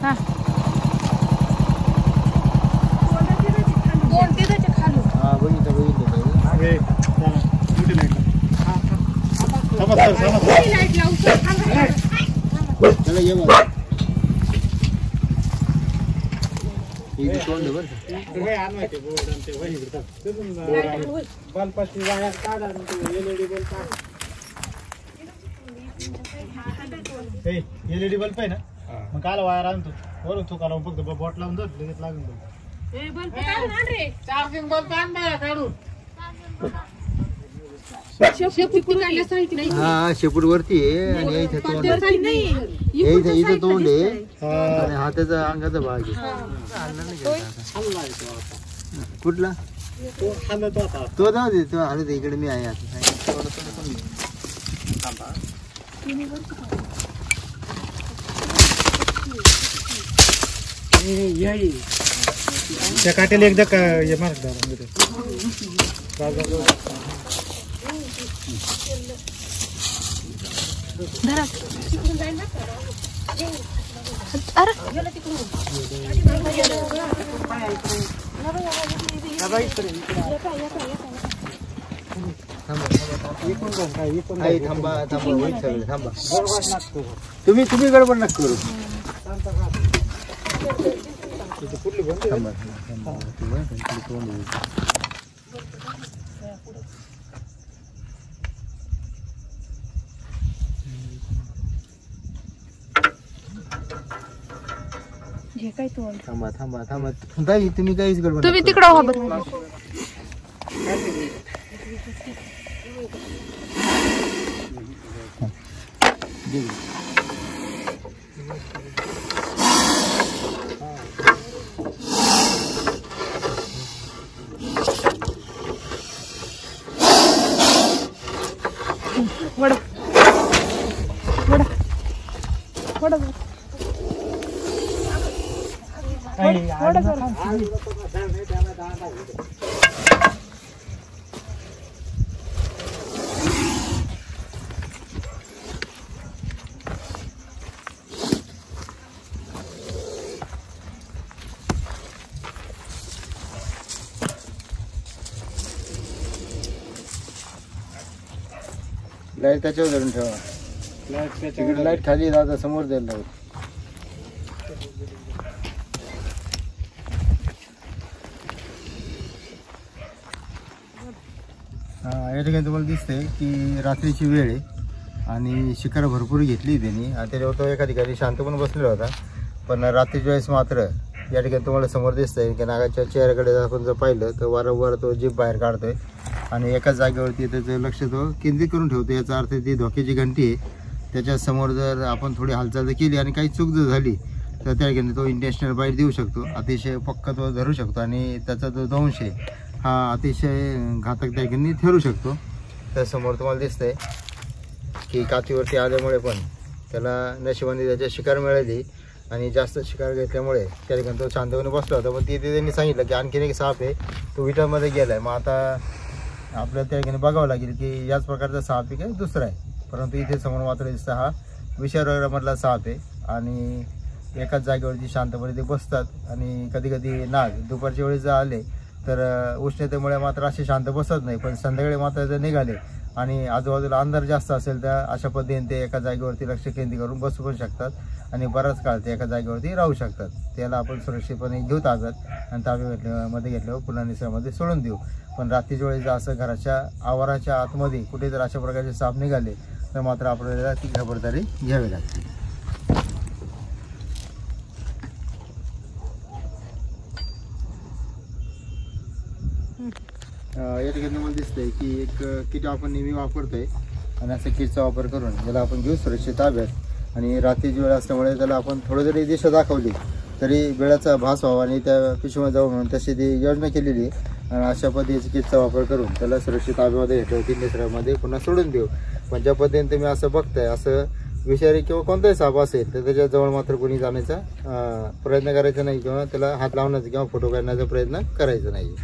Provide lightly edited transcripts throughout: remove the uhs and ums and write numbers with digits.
हा दोन ते त्याच्या खाली हा बघितलं लाईट लावतो त्याला ये बघा हे तोंड बरं काय आणवायचे बोर्ड आणि ते वही बिडतात बल्बाची वायर काढा आणि ते एलईडी बल्ब काढा हे एलईडी बल्ब आहे ना मग काल वायर आणतो वरून तू काढून फक्त बॉट लावून धर लगेच लागून बल्ब चार्जिंग बल्ब आण बाया काढून हा शेपूट वरती आहे आणि इथे तोंड इथं तोंड आहे आणि हा त्याचा अंगाचा भाग आहे कुठला तो जाऊ दे तो आलो इकडे मी आहे आता त्या काट्याला एकदा मार्क थांबा तुम्ही गडबड नका करू थांबा ताई तुम्ही काहीच गडबड तुम्ही तिकडं हो वड वड वड लाईट त्याच्यावर धरून ठेवा तिकडे लाईट खाली दादा समोर द्यायला लावत या ठिकाणी तुम्हाला दिसतंय की रात्रीची वेळ आहे आणि शिकार भरपूर घेतली त्यांनी आणि त्याच्यावर तो एका ठिकाणी शांत पण बसलेला होता पण रात्रीच्या वेळेस मात्र या ठिकाणी तुम्हाला समोर दिसतंय की नागाच्या चेहऱ्याकडे आपण जर पाहिलं तर वारंवार तो जीभ बाहेर काढतोय आणि एकाच जागेवरती त्याचं लक्ष तो केंद्रित करून ठेवतो याचा अर्थ ती धोक्याची घंटी आहे त्याच्या समोर जर आपण थोडी हालचाल जर केली आणि काही चूक जर झाली तर त्या ठिकाणी तो इंटेन्शनल बाईट देऊ शकतो अतिशय पक्का तो धरू शकतो आणि त्याचा जो दंश आहे हा अतिशय घातक त्या ठिकाणी ठरू शकतो तर समोर तुम्हाला दिसतंय की काचीवरती आल्यामुळे पण त्याला नशिबाने त्याच्या शिकार मिळाली आणि जास्त शिकार घेतल्यामुळे त्या ठिकाणी तो शांतपणे बसला होता पण तिथे त्यांनी सांगितलं की आणखीन एक साप आहे तो विटामध्ये गेला आहे मग आता आपल्याला त्या ठिकाणी बघावं लागेल की याच प्रकारचा साप आहे काय दुसरा आहे परंतु इथे समोर मात्र दिसतं हा विषारोग्यामधला साप आहे आणि एकाच जागेवरती शांतपणे ते बसतात आणि कधी कधी नाग दुपारच्या वेळेस जर आले तर उष्णतेमुळे मात्र असे शांत बसत नाही पण संध्याकाळी मात्र जर निघाले आणि आजूबाजूला अंधार जास्त असेल तर अशा पद्धतीने ते एका जागेवरती लक्ष केंद्रित करून बसू पण शकतात आणि बराच काळ ते एका जागेवरती राहू शकतात त्याला आपण सुरक्षितपणे घेऊ ताब्यात आणि ताब्यामध्ये घेतल्यावर पुन्हा निसर्गामध्ये सोडून देऊ पण रात्रीच्या वेळेस जर असं घराच्या आवाराच्या आतमध्ये कुठे जर अशा प्रकारचे साप निघाले तर मात्र आपल्याला ती खबरदारी घ्यावी लागते या ठिकाणी मला दिसतंय की एक किट आपण नेहमी वापरतोय आणि असं किटचा वापर करून ज्याला आपण घेऊ सुरक्षित ताब्यात आणि रात्रीची वेळ असल्यामुळे त्याला आपण थोडी जरी दिशा दाखवली तरी वेळाचा भास व्हावा आणि त्या पिशवीमध्ये जाऊ म्हणून तशी ती योजना केलेली आणि अशा पद्धतीची किटचा वापर करून त्याला सुरक्षित ताब्यामध्ये ठेवतील निसर्गामध्ये पुन्हा सोडून देऊ पण ज्या पद्धतीने तुम्ही असं बघताय असं विषारी किंवा कोणताही साप असेल तर त्याच्या जवळ मात्र कोणी जाण्याचा प्रयत्न करायचा नाही किंवा त्याला हात लावण्याचा किंवा फोटो काढण्याचा प्रयत्न करायचा नाही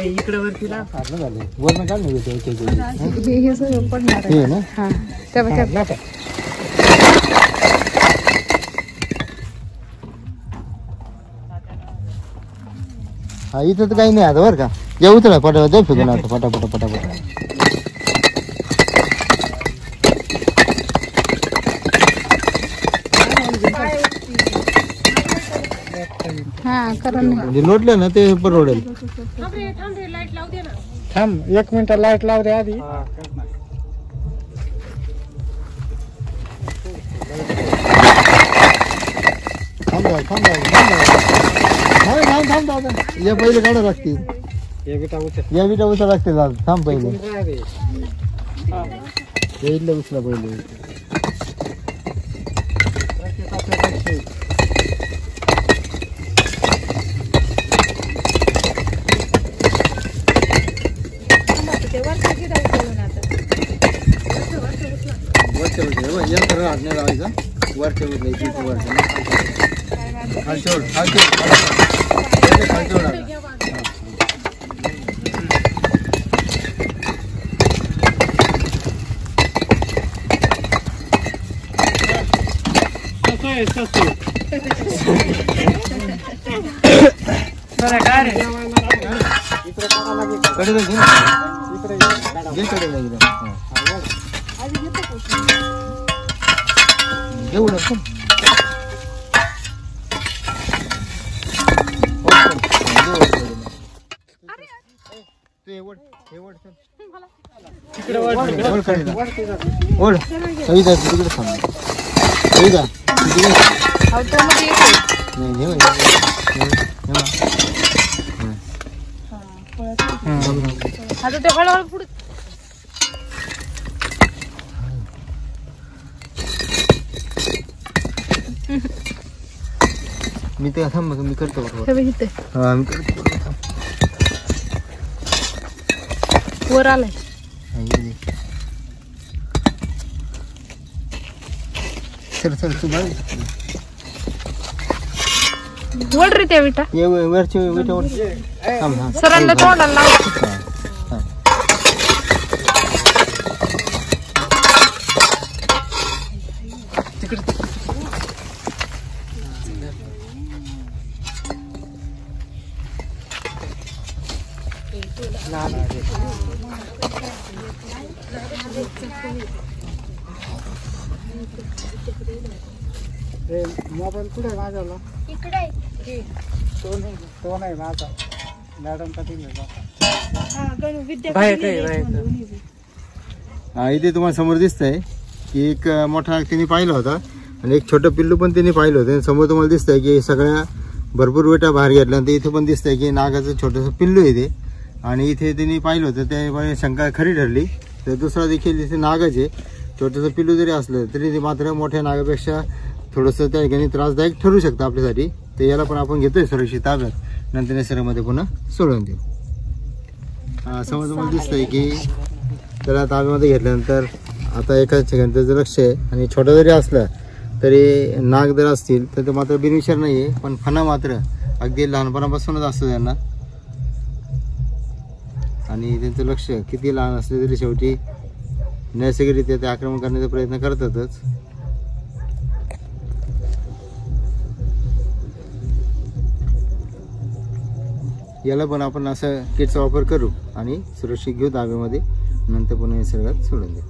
इकडे वरती ना फाटलं झालं वरनं काढ नाही हे सगळं पडणार आहे. हे ना हा तेव्हा हा इथं तर काही नाही आता बरं का या उतरा पटा जाऊ फेकून आता पटापट पटापट हा करा ना. म्हणजे लोटलं ना ते परवडेल. थांब 1 मिनिट लाईट लाव रे आधी थांब या पहिले काढा लागतील या बिटा उचला लागते थांब पहिले इथलं उचला पहिले वरच्या हात नाही लावायचा वरच्या उचलायची वरच्या खालचोड मी ते थांब मी करतो हा मी करतो वर आलाय चल चल तू बाय वड रे त्या विटा ये वरची विटा वर थांब हा सरांना तोंडाला लाव मोबाईल कुठे माझ्याला इकडे तो नाही माझा मॅडम का हा इथे तुम्हाला समोर दिसतंय की एक मोठा त्यांनी पाहिला होता आणि एक छोटं पिल्लू पण त्यांनी पाहिलं होतं. समोर तुम्हाला दिसतंय की सगळ्या भरपूर वेटा बाहेर घेतल्यानंतर इथे पण दिसतंय की नागाचं छोटंसं पिल्लू आहे ते आणि इथे त्यांनी पाहिलं होतं त्यामुळे शंका खरी ठरली. तर दुसरा देखील इथे नागच आहे. छोटंसं पिल्लू जरी असलं तरी ते मात्र मोठ्या नागापेक्षा थोडंसं त्या ठिकाणी त्रासदायक ठरू शकतं आपल्यासाठी. तर याला पण आपण घेतोय सुरक्षित ताब्यात नंतर निसर्गामध्ये पुन्हा सोडून देऊ. समोर तुम्हाला दिसतंय की त्याला ताब्यामध्ये घेतल्यानंतर आता एकाच ठिकाणी त्याचं लक्ष आहे आणि छोटा जरी असला तरी नाग जर असतील तर ते मात्र बिनविषार नाही आहे पण फणा मात्र अगदी लहानपणापासूनच असतं त्यांना आणि त्यांचं लक्ष किती लहान असले तरी शेवटी नैसर्गिकरित्या ते आक्रमण करण्याचा प्रयत्न करतातच. याला पण आपण असं किटचा वापर करू आणि सुरक्षित घेऊ ताब्यामध्ये नंतर पुन्हा निसर्गात सोडून देऊ.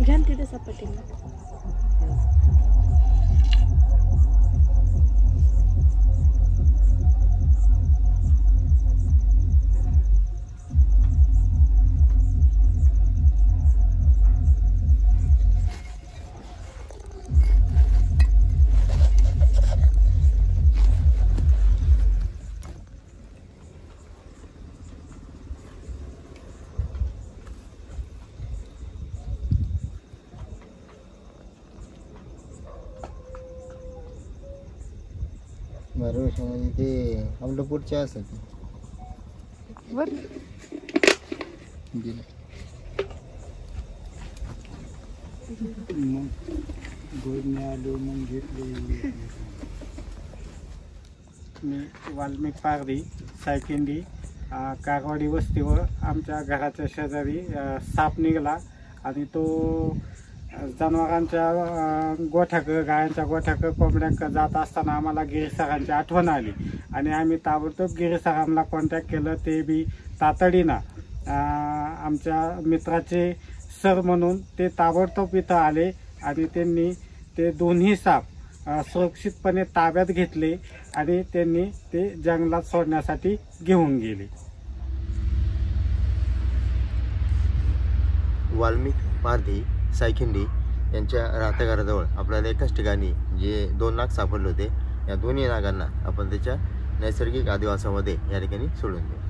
घ्या तिथे सपाटीला भरवशा म्हणजे ते आपलं पुढच्या असतात बर मग गोडणे आलो मग घेतले. मी वाल्मिक पारधी सायकिंडी कारवाडी वस्तीवर आमच्या घराच्या शेजारी साप निघाला आणि तो जनावरांच्या गोठ्याकडं गायांच्या गोठ्याकडं कोंबड्याकडं जात असताना आम्हाला गिरीसरांची आठवण आली आणि आम्ही ताबडतोब गिरीसरांना कॉन्टॅक्ट केलं. ते बी तातडीनं आमच्या मित्राचे सर म्हणून ते ताबडतोब इथं आले आणि त्यांनी ते दोन्ही साप सुरक्षितपणे ताब्यात घेतले आणि त्यांनी ते जंगलात सोडण्यासाठी घेऊन गेले. वाल्मिक पारधी सायखिंडी यांच्या राहत्या घराजवळ आपल्याला एकाच ठिकाणी जे 2 नाग सापडले होते, या दोन्ही नागांना आपण त्याच्या नैसर्गिक अधिवासामध्ये या ठिकाणी सोडून देऊ.